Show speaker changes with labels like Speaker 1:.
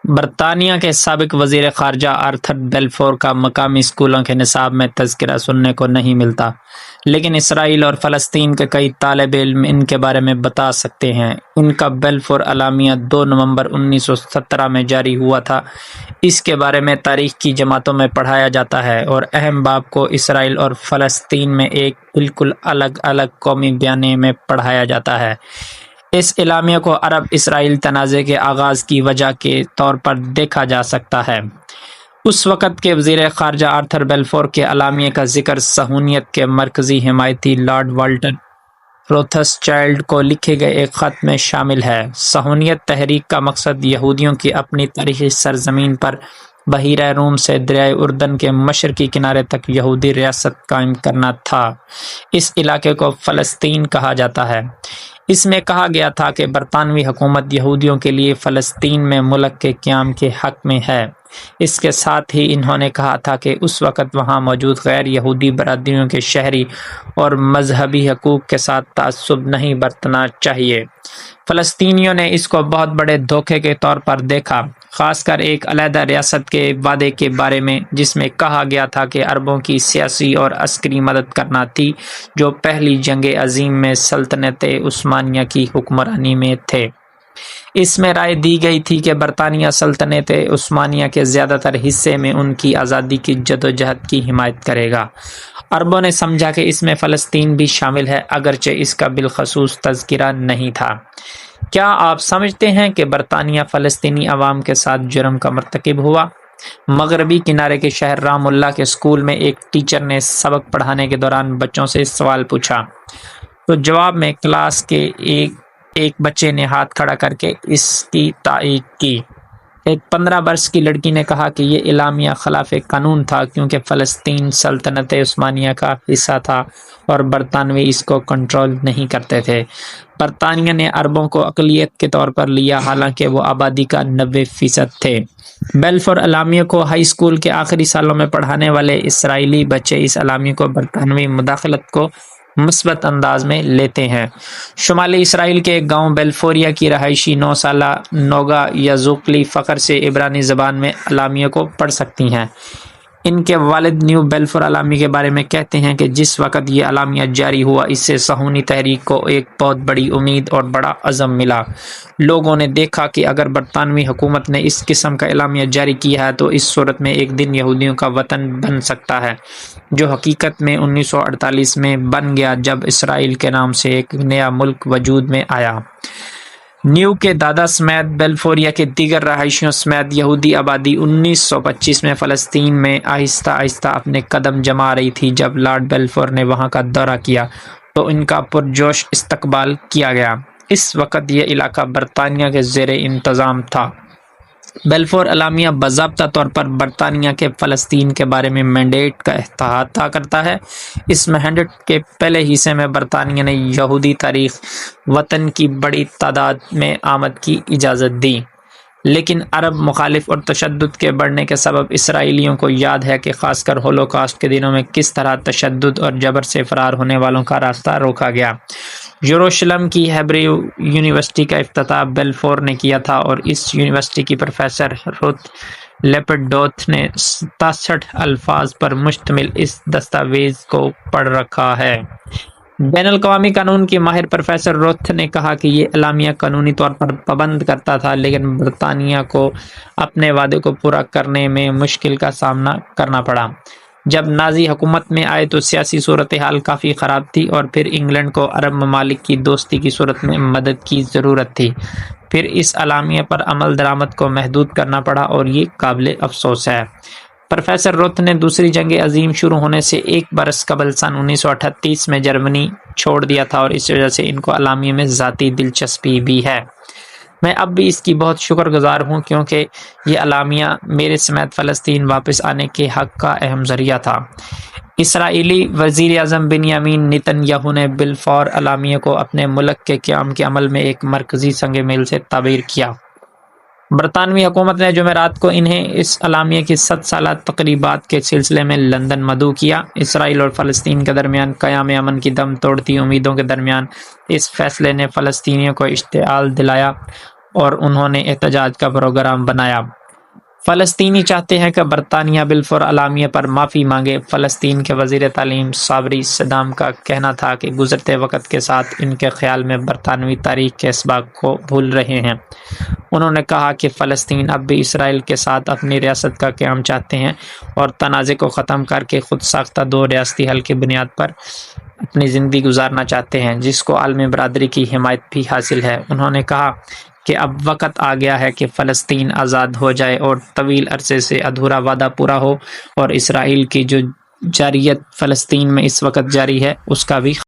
Speaker 1: برطانیہ کے سابق وزیر خارجہ آرتھر بیلفور کا مقامی اسکولوں کے نصاب میں تذکرہ سننے کو نہیں ملتا، لیکن اسرائیل اور فلسطین کے کئی طالب علم ان کے بارے میں بتا سکتے ہیں۔ ان کا بیلفور اعلامیہ 2 نومبر 1917 میں جاری ہوا تھا۔ اس کے بارے میں تاریخ کی جماعتوں میں پڑھایا جاتا ہے اور اہم باب کو اسرائیل اور فلسطین میں ایک بالکل الگ الگ قومی بیانیے میں پڑھایا جاتا ہے۔ اس اعلامیہ کو عرب اسرائیل تنازع کے آغاز کی وجہ کے طور پر دیکھا جا سکتا ہے۔ اس وقت کے وزیر خارجہ آرتھر بیلفور کے اعلامیے کا ذکر صہیونیت کے مرکزی حمایتی لارڈ والٹر روتھسچائلڈ کو لکھے گئے ایک خط میں شامل ہے۔ صہیونیت تحریک کا مقصد یہودیوں کی اپنی تاریخی سرزمین پر بحیرہ روم سے دریائے اردن کے مشرقی کنارے تک یہودی ریاست قائم کرنا تھا۔ اس علاقے کو فلسطین کہا جاتا ہے۔ اس میں کہا گیا تھا کہ برطانوی حکومت یہودیوں کے لیے فلسطین میں ملک کے قیام کے حق میں ہے۔ اس کے ساتھ ہی انہوں نے کہا تھا کہ اس وقت وہاں موجود غیر یہودی برادریوں کے شہری اور مذہبی حقوق کے ساتھ تعصب نہیں برتنا چاہیے۔ فلسطینیوں نے اس کو بہت بڑے دھوکے کے طور پر دیکھا، خاص کر ایک علیحدہ ریاست کے وعدے کے بارے میں جس میں کہا گیا تھا کہ عربوں کی سیاسی اور عسکری مدد کرنا تھی جو پہلی جنگ عظیم میں سلطنت عثمانیہ کی حکمرانی میں تھے۔ اس میں رائے دی گئی تھی کہ برطانیہ سلطنت عثمانیہ کے زیادہ تر حصے میں ان کی آزادی کی جدوجہد کی حمایت کرے گا۔ عربوں نے سمجھا کہ اس میں فلسطین بھی شامل ہے، اگرچہ اس کا بالخصوص تذکرہ نہیں تھا۔ کیا آپ سمجھتے ہیں کہ برطانیہ فلسطینی عوام کے ساتھ جرم کا مرتکب ہوا؟ مغربی کنارے کے شہر رام اللہ کے اسکول میں ایک ٹیچر نے سبق پڑھانے کے دوران بچوں سے سوال پوچھا، تو جواب میں کلاس کے ایک بچے نے ہاتھ کھڑا کر کے اس کی تائید کی۔ ایک 15 برس کی لڑکی نے کہا کہ یہ اعلامیہ خلاف قانون تھا کیونکہ فلسطین سلطنت عثمانیہ کا حصہ تھا اور برطانوی اس کو کنٹرول نہیں کرتے تھے۔ برطانیہ نے عربوں کو اقلیت کے طور پر لیا، حالانکہ وہ آبادی کا 90% تھے۔ بیلفور اعلامیہ کو ہائی اسکول کے آخری سالوں میں پڑھانے والے اسرائیلی بچے اس اعلامیہ کو برطانوی مداخلت کو مثبت انداز میں لیتے ہیں۔ شمالی اسرائیل کے ایک گاؤں بیلفوریا کی رہائشی 9 سالہ نوگا یزوقلی فخر سے عبرانی زبان میں اعلامیہ کو پڑھ سکتی ہیں۔ ان کے والد نیو بیلفور اعلامیہ کے بارے میں کہتے ہیں کہ جس وقت یہ اعلامیہ جاری ہوا اس سے صہیونی تحریک کو ایک بہت بڑی امید اور بڑا عزم ملا۔ لوگوں نے دیکھا کہ اگر برطانوی حکومت نے اس قسم کا اعلامیہ جاری کیا ہے تو اس صورت میں ایک دن یہودیوں کا وطن بن سکتا ہے، جو حقیقت میں 1948 میں بن گیا جب اسرائیل کے نام سے ایک نیا ملک وجود میں آیا۔ نیو کے دادا سمیت بیلفوریا کے دیگر رہائشیوں سمیت یہودی آبادی 1925 میں فلسطین میں آہستہ آہستہ اپنے قدم جما رہی تھی۔ جب لارڈ بیلفور نے وہاں کا دورہ کیا تو ان کا پرجوش استقبال کیا گیا۔ اس وقت یہ علاقہ برطانیہ کے زیر انتظام تھا۔ بیلفور اعلامیہ باضابطہ طور پر برطانیہ کے فلسطین کے بارے میں مینڈیٹ کا احاطہ کرتا ہے۔ اس مینڈیٹ کے پہلے حصے میں برطانیہ نے یہودی تاریخ وطن کی بڑی تعداد میں آمد کی اجازت دی، لیکن عرب مخالف اور تشدد کے بڑھنے کے سبب اسرائیلیوں کو یاد ہے کہ خاص کر ہولوکاسٹ کے دنوں میں کس طرح تشدد اور جبر سے فرار ہونے والوں کا راستہ روکا گیا۔ یروشلم کی ہیبریو یونیورسٹی کا افتتاح بیلفور نے کیا تھا اور اس یونیورسٹی کی پروفیسر روتھ لیپڈوتھ نے 67 الفاظ پر مشتمل اس دستاویز کو پڑھ رکھا ہے۔ بین الاقوامی قانون کی ماہر پروفیسر روتھ نے کہا کہ یہ اعلامیہ قانونی طور پر پابند کرتا تھا، لیکن برطانیہ کو اپنے وعدے کو پورا کرنے میں مشکل کا سامنا کرنا پڑا۔ جب نازی حکومت میں آئے تو سیاسی صورتحال کافی خراب تھی اور پھر انگلینڈ کو عرب ممالک کی دوستی کی صورت میں مدد کی ضرورت تھی۔ پھر اس اعلامیہ پر عمل درآمد کو محدود کرنا پڑا اور یہ قابل افسوس ہے۔ پروفیسر روتھ نے دوسری جنگ عظیم شروع ہونے سے 1 برس قبل سن 1938 میں جرمنی چھوڑ دیا تھا اور اس وجہ سے ان کو اعلامیہ میں ذاتی دلچسپی بھی ہے۔ میں اب بھی اس کی بہت شکر گزار ہوں کیونکہ یہ اعلامیہ میرے سمیت فلسطین واپس آنے کے حق کا اہم ذریعہ تھا۔ اسرائیلی وزیر اعظم بنیامین نیتن یاہو نے بیلفور اعلامیہ کو اپنے ملک کے قیام کے عمل میں ایک مرکزی سنگ میل سے تعبیر کیا۔ برطانوی حکومت نے جمعرات کو انہیں اس اعلامیہ کی 100 سالہ تقریبات کے سلسلے میں لندن مدعو کیا۔ اسرائیل اور فلسطین کے درمیان قیام امن کی دم توڑتی امیدوں کے درمیان اس فیصلے نے فلسطینیوں کو اشتعال دلایا اور انہوں نے احتجاج کا پروگرام بنایا۔ فلسطینی چاہتے ہیں کہ برطانیہ بالفور اعلامیہ پر معافی مانگے۔ فلسطین کے وزیر تعلیم صابری صدام کا کہنا تھا کہ گزرتے وقت کے ساتھ ان کے خیال میں برطانوی تاریخ کے اسباق کو بھول رہے ہیں۔ انہوں نے کہا کہ فلسطین اب بھی اسرائیل کے ساتھ اپنی ریاست کا قیام چاہتے ہیں اور تنازع کو ختم کر کے خود ساختہ دو ریاستی حل کی بنیاد پر اپنی زندگی گزارنا چاہتے ہیں، جس کو عالمی برادری کی حمایت بھی حاصل ہے۔ انہوں نے کہا کہ اب وقت آ گیا ہے کہ فلسطین آزاد ہو جائے اور طویل عرصے سے ادھورا وعدہ پورا ہو، اور اسرائیل کی جو جارحیت فلسطین میں اس وقت جاری ہے اس کا بھی